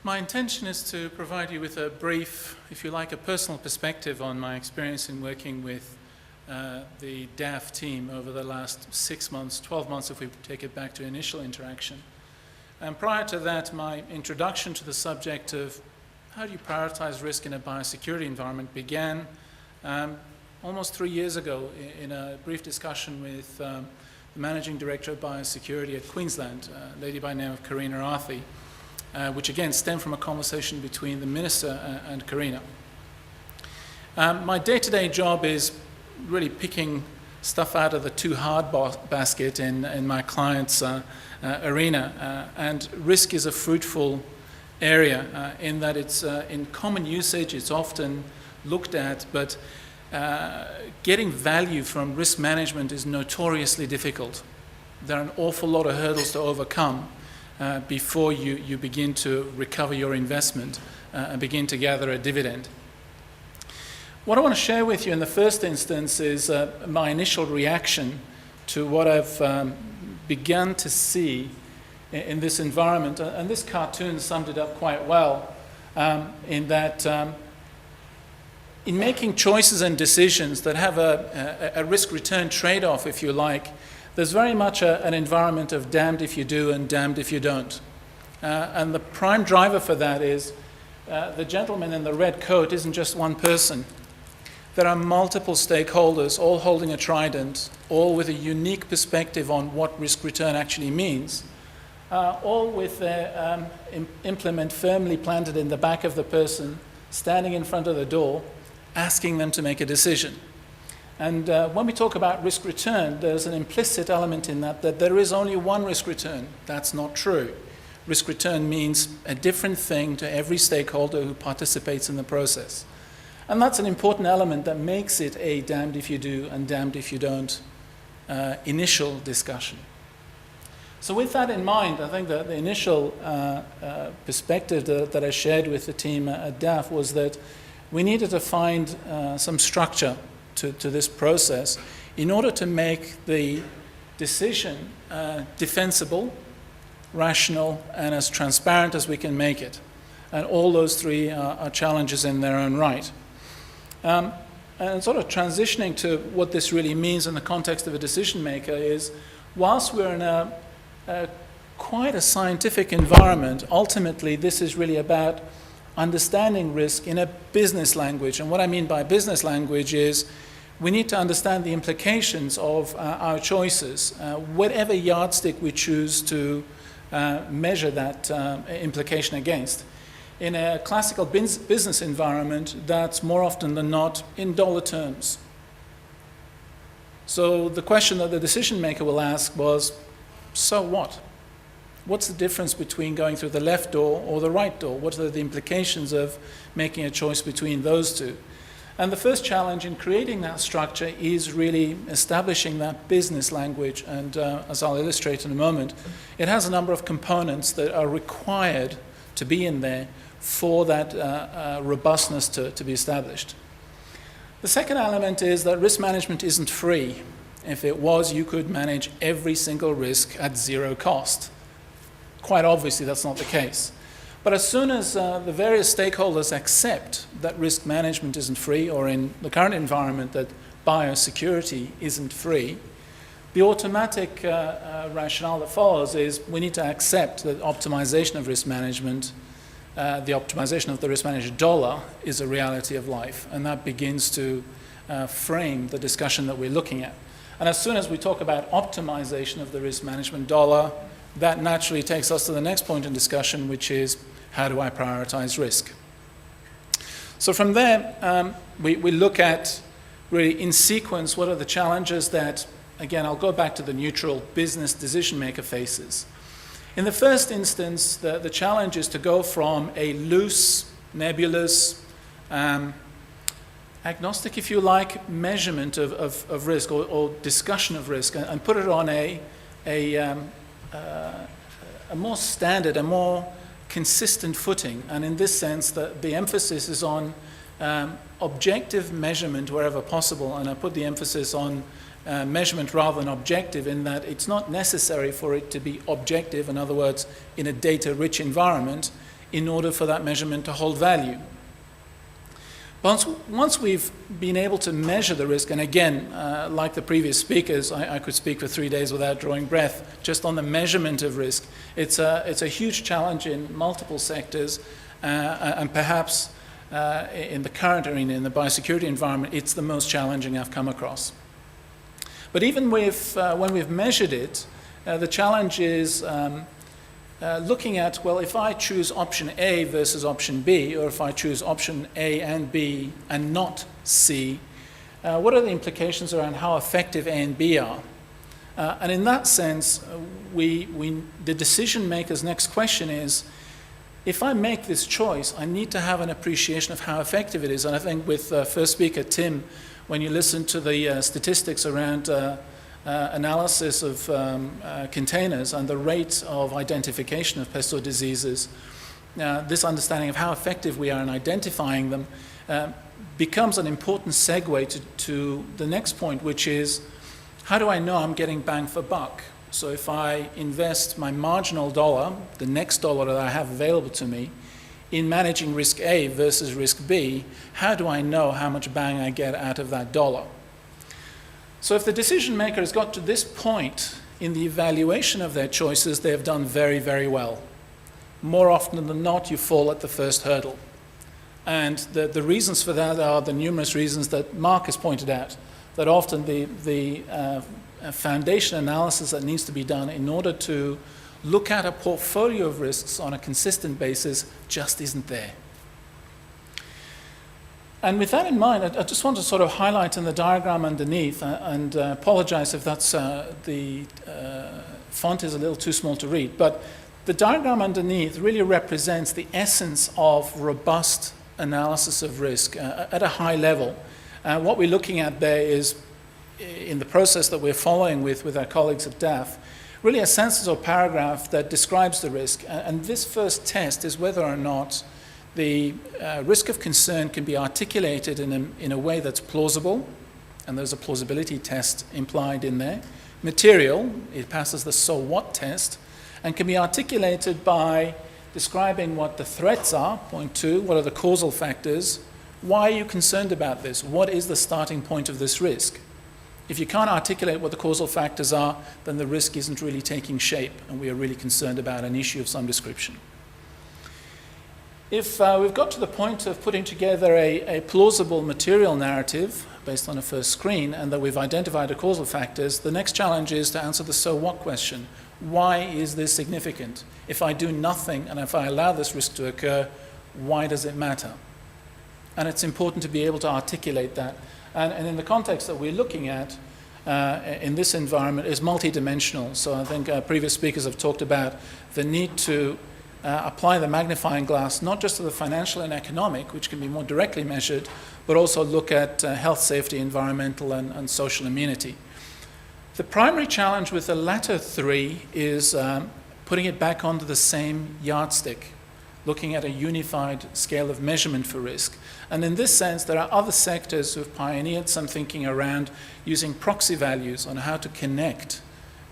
My intention is to provide you with a brief, if you like, a personal perspective on my experience in working with the DAF team over the last 6 months, 12 months if we take it back to initial interaction. And prior to that, my introduction to the subject of how do you prioritize risk in a biosecurity environment began almost 3 years ago in a brief discussion with the Managing Director of Biosecurity at Queensland, a lady by the name of Karina Arthi, which again stemmed from a conversation between the Minister and Karina. My day-to-day job is really picking stuff out of the too hard basket in my client's arena, and risk is a fruitful area in that it's in common usage, it's often looked at, but getting value from risk management is notoriously difficult. There are an awful lot of hurdles to overcome before you begin to recover your investment and begin to gather a dividend. What I want to share with you in the first instance is my initial reaction to what I've begun to see in this environment. And this cartoon summed it up quite well in that in making choices and decisions that have a risk-return trade-off, if you like, there's very much an environment of damned if you do and damned if you don't. And the prime driver for that is the gentleman in the red coat isn't just one person. There are multiple stakeholders, all holding a trident, all with a unique perspective on what risk-return actually means, all with their implement firmly planted in the back of the person, standing in front of the door, asking them to make a decision. And when we talk about risk return, there's an implicit element in that there is only one risk return. That's not true. Risk return means a different thing to every stakeholder who participates in the process. And that's an important element that makes it a damned if you do and damned if you don't initial discussion. So with that in mind, I think that the initial perspective that I shared with the team at DAF was that we needed to find some structure to this process in order to make the decision defensible, rational, and as transparent as we can make it. And all those three are challenges in their own right. And sort of transitioning to what this really means in the context of a decision maker is, whilst we're in quite a scientific environment, ultimately this is really about understanding risk in a business language. And what I mean by business language is we need to understand the implications of our choices, whatever yardstick we choose to measure that implication against. In a classical business environment, that's more often than not in dollar terms. So the question that the decision maker will ask was, so what? What's the difference between going through the left door or the right door? What are the implications of making a choice between those two? And the first challenge in creating that structure is really establishing that business language. And as I'll illustrate in a moment, it has a number of components that are required to be in there for that robustness to be established. The second element is that risk management isn't free. If it was, you could manage every single risk at zero cost. Quite obviously, that's not the case. But as soon as the various stakeholders accept that risk management isn't free, or in the current environment that biosecurity isn't free, the automatic rationale that follows is we need to accept that optimization of risk management, the optimization of the risk manager dollar, is a reality of life. And that begins to frame the discussion that we're looking at. And as soon as we talk about optimization of the risk management dollar, that naturally takes us to the next point in discussion, which is how do I prioritize risk? So from there, we look at really in sequence what are the challenges that, again, I'll go back to the neutral business decision maker faces. In the first instance, the challenge is to go from a loose, nebulous, agnostic, if you like, measurement of risk or discussion of risk and put it on a more standard, a more consistent footing. And in this sense, the emphasis is on objective measurement wherever possible. And I put the emphasis on measurement rather than objective in that it's not necessary for it to be objective. In other words, in a data-rich environment, in order for that measurement to hold value. Once we've been able to measure the risk, and again, like the previous speakers, I could speak for 3 days without drawing breath, just on the measurement of risk. It's a huge challenge in multiple sectors, and perhaps in the current arena, in the biosecurity environment, it's the most challenging I've come across. But even when we've measured it, the challenge is looking at, well, if I choose option A versus option B, or if I choose option A and B and not C, what are the implications around how effective A and B are? And in that sense, the decision maker's next question is, if I make this choice, I need to have an appreciation of how effective it is. And I think with first speaker Tim, when you listen to the statistics around analysis of containers and the rate of identification of pests or diseases, this understanding of how effective we are in identifying them becomes an important segue to the next point, which is, how do I know I'm getting bang for buck? So if I invest my marginal dollar, the next dollar that I have available to me, in managing risk A versus risk B, how do I know how much bang I get out of that dollar? So if the decision maker has got to this point in the evaluation of their choices, they have done very, very well. More often than not, you fall at the first hurdle. And the reasons for that are the numerous reasons that Mark has pointed out, that often the foundation analysis that needs to be done in order to look at a portfolio of risks on a consistent basis just isn't there. And with that in mind, I just want to sort of highlight in the diagram underneath, and apologize if that's the font is a little too small to read, but the diagram underneath really represents the essence of robust analysis of risk at a high level. What we're looking at there is, in the process that we're following with our colleagues at DAF, really a sentence or paragraph that describes the risk. And this first test is whether or not the risk of concern can be articulated in a way that's plausible, and there's a plausibility test implied in there. Material, it passes the so what test, and can be articulated by describing what the threats are, point 2, what are the causal factors, why are you concerned about this, what is the starting point of this risk. If you can't articulate what the causal factors are, then the risk isn't really taking shape, and we are really concerned about an issue of some description. If we've got to the point of putting together a plausible material narrative based on a first screen, and that we've identified the causal factors, the next challenge is to answer the so what question. Why is this significant? If I do nothing and if I allow this risk to occur, why does it matter? And it's important to be able to articulate that. And in the context that we're looking at in this environment is multidimensional. So I think previous speakers have talked about the need to apply the magnifying glass not just to the financial and economic, which can be more directly measured, but also look at health, safety, environmental, and social amenity. The primary challenge with the latter three is putting it back onto the same yardstick, looking at a unified scale of measurement for risk. And in this sense, there are other sectors who have pioneered some thinking around using proxy values on how to connect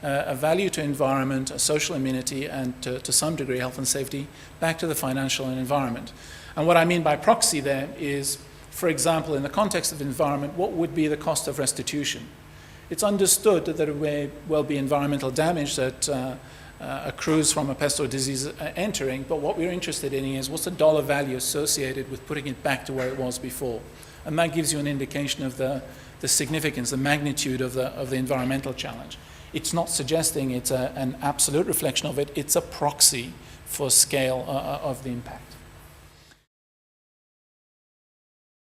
a value to environment, a social amenity, and to some degree health and safety back to the financial and environment. And what I mean by proxy there is, for example, in the context of environment, what would be the cost of restitution? It's understood that there may well be environmental damage that accrues from a pest or disease entering, but what we're interested in is what's the dollar value associated with putting it back to where it was before. And that gives you an indication of the significance, the magnitude of the environmental challenge. It's not suggesting it's an absolute reflection of it, it's a proxy for scale of the impact.